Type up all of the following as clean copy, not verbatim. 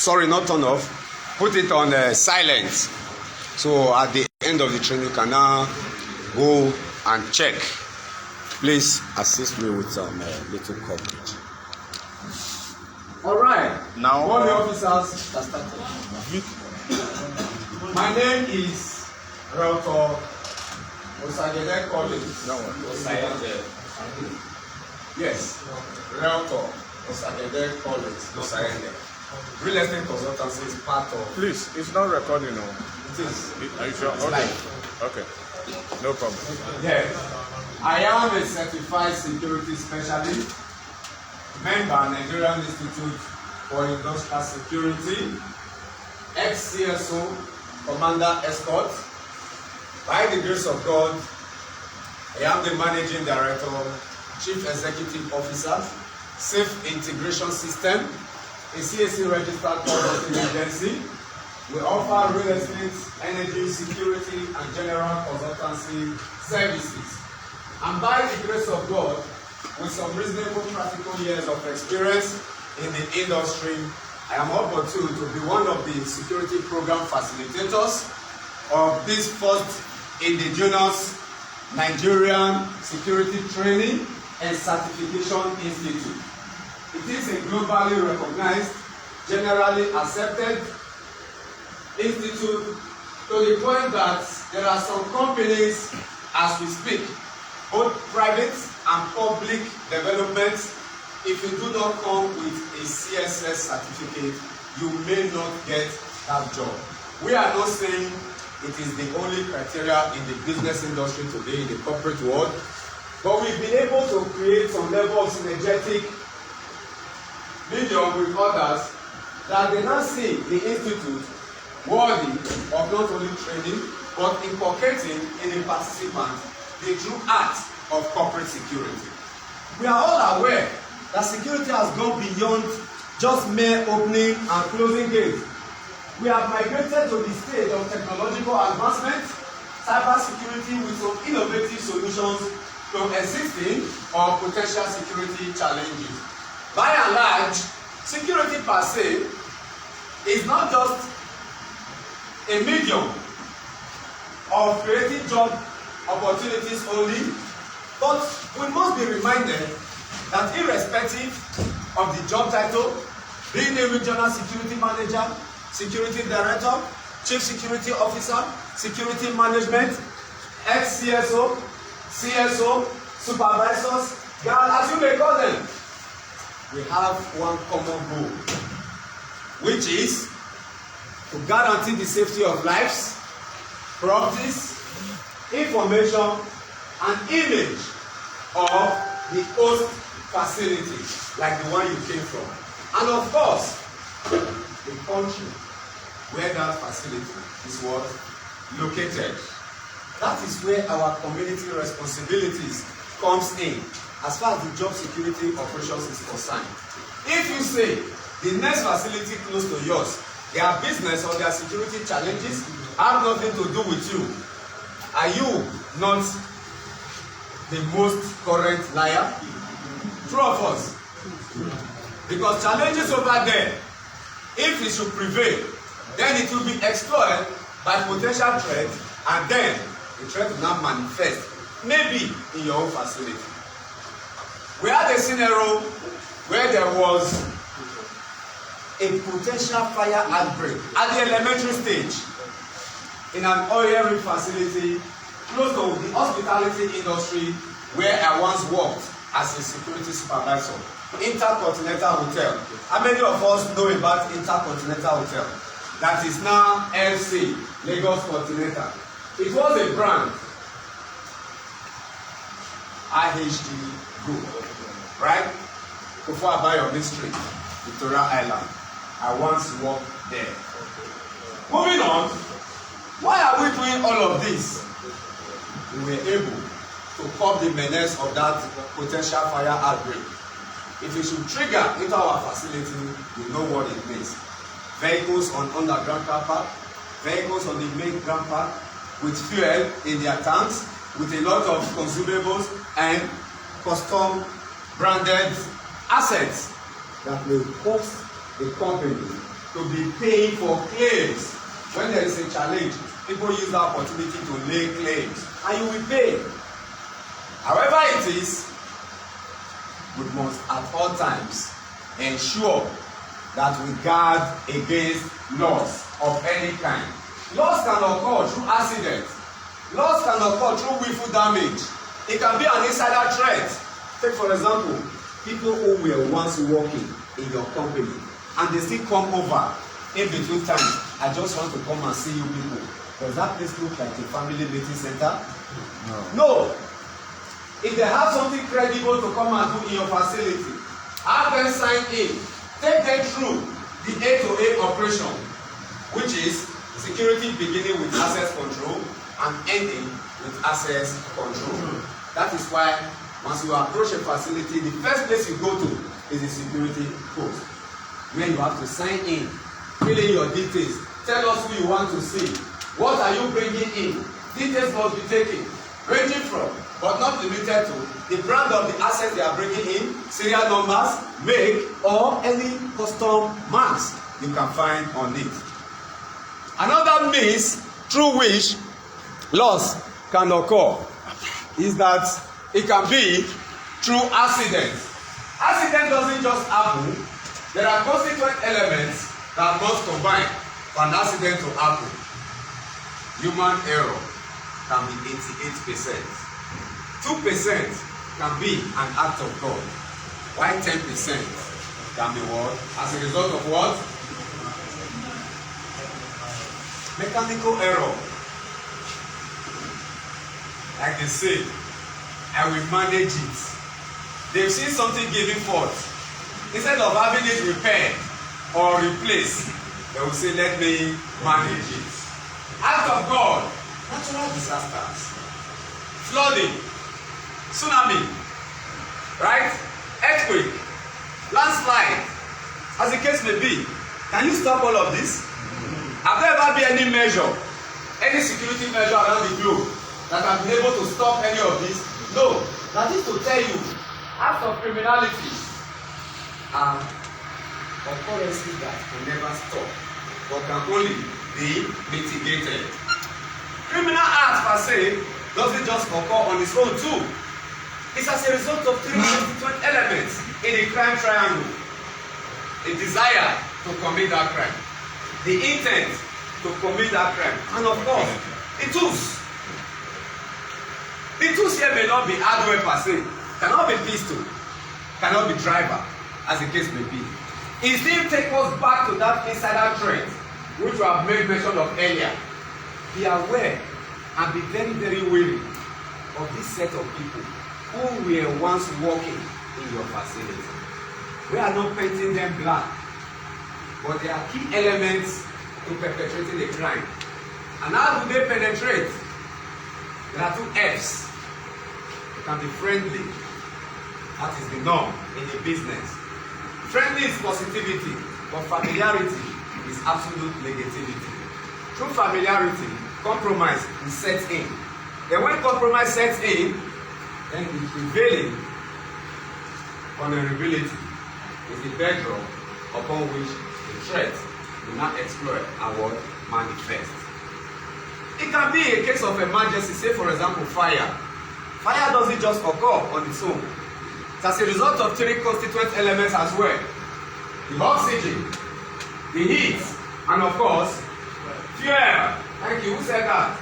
sorry, not turn off, put it on silent. So at the end of the training, you can now go and check. Please assist me with some little coverage. All right. Now, all the officers that started. My name is Realtor Osagede Collins. No one. Yes, Realtor Osagede Collins. Real estate consultancy is part of. Please, it's not recording now. It is. Are you sure? Okay. Okay. No problem. Yes. I am a certified security specialist, member Nigerian Institute for Industrial Security, ex-CSO, Commander Escort. By the grace of God, I am the Managing Director, Chief Executive Officer, Safe Integration System, a CSC registered consulting agency. We offer real estate, energy, security, and general consultancy services. And by the grace of God, with some reasonable practical years of experience in the industry, I am opportune to be one of the security program facilitators of this first indigenous Nigerian security training and certification institute. It is a globally recognized, generally accepted institute to the point that there are some companies as we speak, both private and public developments. If you do not come with a CSS certificate, you may not get that job. We are not saying it is the only criteria in the business industry today, in the corporate world, but we've been able to create some level of synergetic medium with others that they now see the institute worthy of not only training but inculcating in a participant the true act of corporate security. We are all aware that security has gone beyond just mere opening and closing gates. We have migrated to the stage of technological advancement, cyber security with some innovative solutions to existing or potential security challenges. By and large, security per se is not just a medium of creating job opportunities only, but we must be reminded that irrespective of the job title, being a regional security manager, security director, chief security officer, security management, ex-CSO, CSO, supervisors, as you may call them, we have one common goal, which is to guarantee the safety of lives, properties, information, and image of the host facility, like the one you came from. And of course, the country where that facility is what? Located. That is where our community responsibilities comes in, as far as the job security operations is concerned. If you say the next facility close to yours, their business or their security challenges have nothing to do with you, are you not the most current liar? True of us. Because challenges over there, if it should prevail, then it will be explored by potential threat, and then the threat will now manifest, maybe in your own facility. We had a scenario where there was a potential fire outbreak at the elementary stage in an oil rig facility close to the hospitality industry where I once worked as a security supervisor. Intercontinental Hotel. How many of us know about Intercontinental Hotel? That is now LC, Lagos Continental. It was a brand, IHG Group, right? Before I buy on this street, Victoria Island. I once worked there. Moving on, why are we doing all of this? We were able to curb the menace of that potential fire outbreak. If it should trigger into our facility, we know what it means. Vehicles on underground car park, vehicles on the main ground park, with fuel in their tanks, with a lot of consumables and custom branded assets that will cost the company to be paying for claims. When there is a challenge, people use the opportunity to lay claims, and you will pay. However it is, we must at all times ensure that we guard against loss of any kind. Loss can occur through accident. Loss can occur through willful damage. It can be an insider threat. Take for example, people who were once working in your company and they still come over in between times. I just want to come and see you people. Does that place look like a family meeting center? No. If they have something credible to come and do in your facility, have them sign in. Take them through the A to A operation, which is security beginning with access control and ending with access control. That is why once you approach a facility, the first place you go to is the security post, where you have to sign in, fill in your details, tell us who you want to see, what are you bringing in, details must be taken, ranging from, but not limited to, the brand of the assets they are bringing in, serial numbers, make, or any custom marks you can find on it. Another means through which loss can occur is that it can be through accident. Accident doesn't just happen. There are constituent elements that must combine for an accident to happen. Human error can be 88%. 2% can be an act of God, while 10% can be what? As a result of what? Mechanical error. Like they say, I will manage it. They've seen something giving fault. Instead of having it repaired or replaced, they will say, let me manage it. Act of God, natural disasters, flooding, tsunami, right? Earthquake, landslide, as the case may be. Can you stop all of this? Have there ever been any measure, any security measure around the globe that have been able to stop any of this? No. That is to tell you, acts of criminality are occurrences that can never stop, but can only be mitigated. Criminal acts per se doesn't just occur on its own too. It's as a result of three constituent elements in a crime triangle. A desire to commit that crime, the intent to commit that crime, and of course, the tools. The tools here may not be hardware per se, cannot be pistol, cannot be driver, as the case may be. It still takes us back to that insider threat, which we have made mention of earlier. Be aware and be very, very wary of this set of people who were once working in your facility. We are not painting them black, but they are key elements to perpetrating the crime. And how do they penetrate? There are two F's. It can be friendly. That is the norm in the business. Friendly is positivity, but familiarity is absolute negativity. Through familiarity, compromise is set in. Then when compromise sets in, then the prevailing vulnerability is the bedrock upon which the threat will not exploit and what manifest. It can be a case of emergency, say for example fire. Fire doesn't just occur on its own. It's as a result of three constituent elements as well. The oxygen, the heat, and of course, fuel. Thank you. Who said that?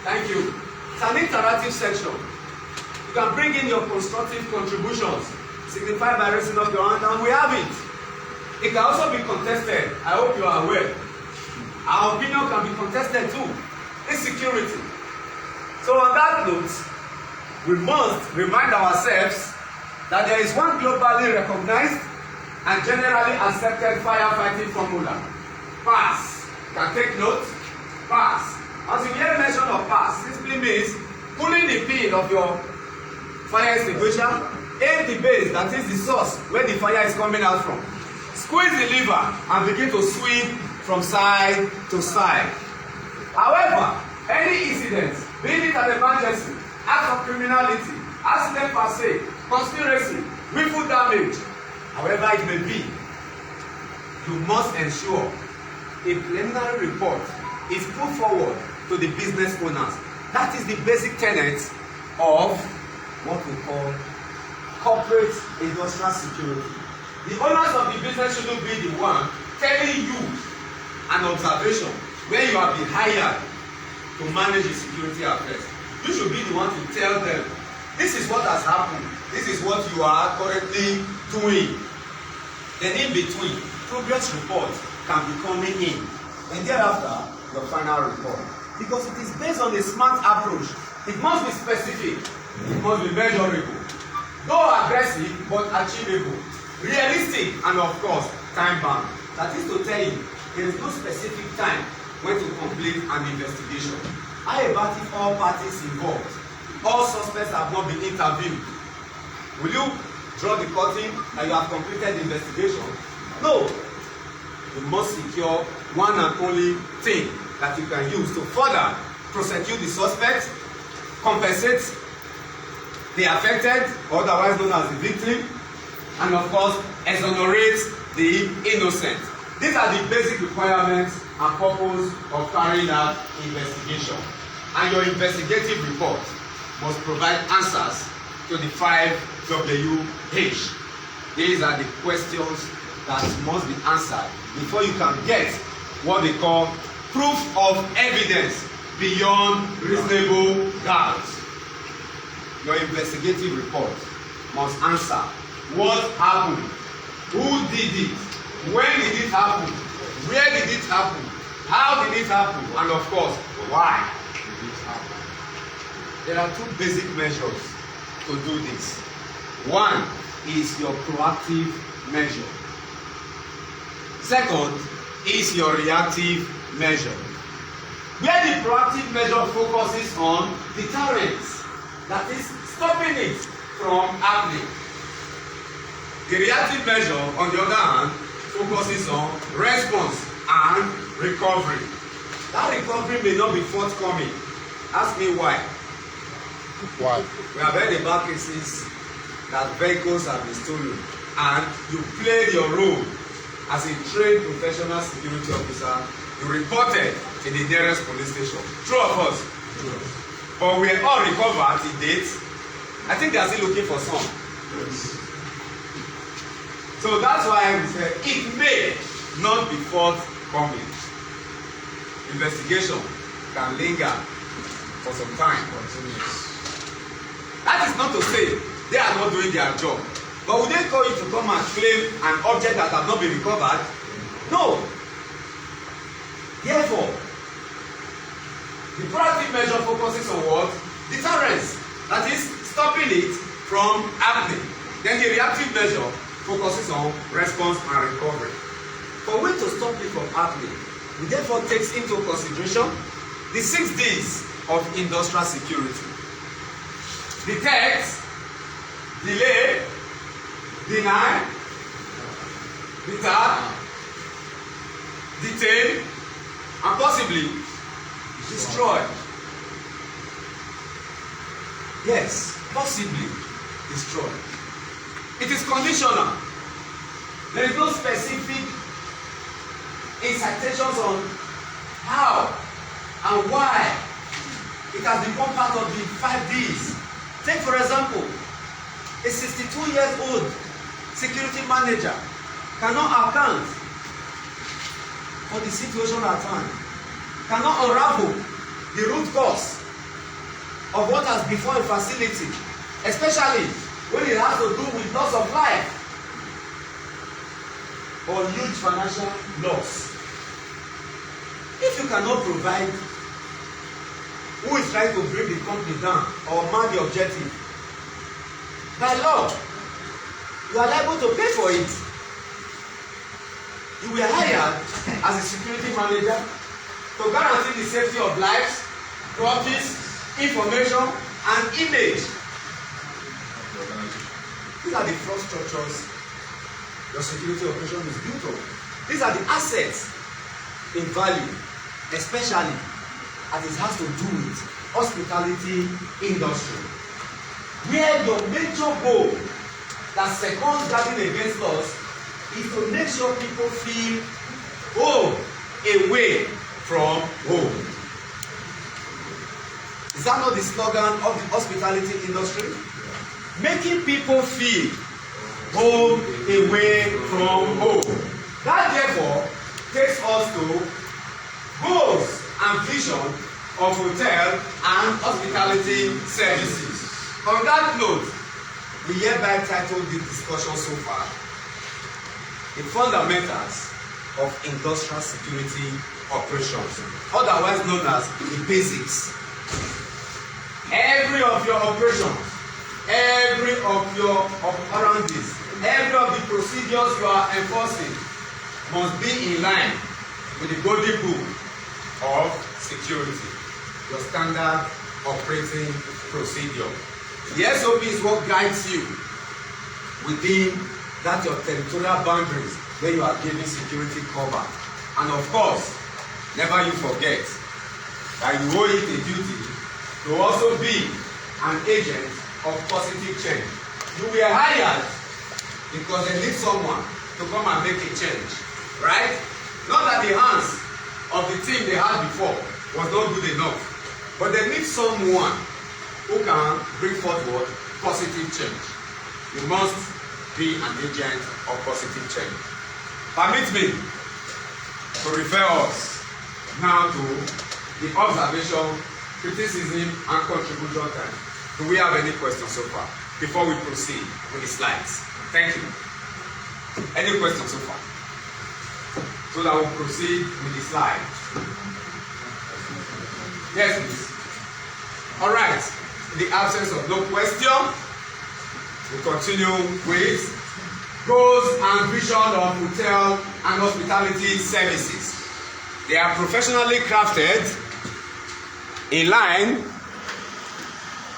Thank you. It's an interactive section. You can bring in your constructive contributions, signified by raising up your hand, and we have it. It can also be contested. I hope you are aware. Our opinion can be contested too. Insecurity. So on that note, we must remind ourselves that there is one globally recognized and generally accepted firefighting formula. PASS. You can take note. PASS. As you hear mention of PASS, simply means pulling the pin of your fire extinguisher, aim the base, that is the source where the fire is coming out from. Squeeze the lever and begin to sweep from side to side. However, any incident, be it an emergency, act of criminality, accident per se, conspiracy, willful damage, however it may be, you must ensure a preliminary report is put forward to the business owners. That is the basic tenet of what we call corporate industrial security. The owners of the business shouldn't be the one telling you an observation where you have been hired to manage the security affairs. You should be the one to tell them, this is what has happened, this is what you are currently doing. Then in between, progress report can be coming in, and thereafter your final report. Because it is based on a smart approach. It must be specific, it must be measurable, though aggressive but achievable, realistic, and of course time bound. That is to tell you, there is no specific time when to complete an investigation. How about if all parties involved, all suspects have not been interviewed? Will you draw the curtain and you have completed the investigation? No. You must secure one and only thing that you can use to further prosecute the suspect, compensate the affected, otherwise known as the victim, and of course exonerate the innocent. These are the basic requirements and purpose of carrying out investigation. And your investigative report must provide answers to the 5 WH. These are the questions that must be answered before you can get what they call proof of evidence beyond reasonable doubt. Your investigative report must answer what happened, who did it, when did it happen, where did it happen, how did it happen, and of course, why did it happen. There are 2 basic measures to do this. One is your proactive measure. Second is your reactive measure. Where the proactive measure focuses on deterrence, that is stopping it from happening. The reactive measure, on the other hand, focuses on response and recovery. That recovery may not be forthcoming. Ask me why. Why? We have heard about cases that vehicles have been stolen and you played your role as a trained professional security officer. You reported to the nearest police station. True or false? True. But we are all recovered to date. I think they are still looking for some. Yes. So that's why we say it may not be forthcoming. Investigation can linger for some time. That is not to say they are not doing their job. But would they call you to come and claim an object that has not been recovered? No. Therefore, the proactive measure focuses on what? Deterrence. That is, stopping it from happening. Then the reactive measure focuses on response and recovery. For way to stop it from happening, it therefore takes into consideration the 6 Ds of industrial security. Detect, delay, deny, deter, detain, and possibly destroy. Yes, possibly destroy. It is conditional. There is no specific incitations on how and why it has become part of the 5 Ds. Take for example, a 62-year-old security manager cannot account for the situation at hand, cannot unravel the root cause of what has before a facility, especially when it has to do with loss of life or huge financial loss. If you cannot provide who is trying to bring the company down or man the objective, by law, you are liable to pay for it. You were hired as a security manager to guarantee the safety of lives, properties, information, and image. These are the first structures your security operation is built on. These are the assets in value, especially as it has to do with hospitality industry, where your major goal that seconds guarding against us is to make sure people feel home away from home. Is that not the slogan of the hospitality industry? Making people feel home away from home. That therefore takes us to goals and vision of hotel and hospitality services. On that note, we hereby titled the discussion so far, The Fundamentals of Industrial Security Operations, otherwise known as the basics. Every of your operations, every of your operandies, every of the procedures you are enforcing must be in line with the golden rule of security, your standard operating procedure. The SOP is what guides you within that your territorial boundaries where you are giving security cover. And of course, never you forget that you owe it a duty to also be an agent of positive change. You were hired because they need someone to come and make a change, right? Not that the hands of the team they had before was not good enough, but they need someone who can bring forward positive change. You must be an agent of positive change. Permit me to refer us now to the observation, criticism, and contribution time. Do we have any questions so far before we proceed with the slides? Thank you. Any questions so far? So that we'll proceed with the slides. Yes, please. All right. In the absence of no question, we continue with goals and vision of hotel and hospitality services. They are professionally crafted in line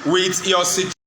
with your security.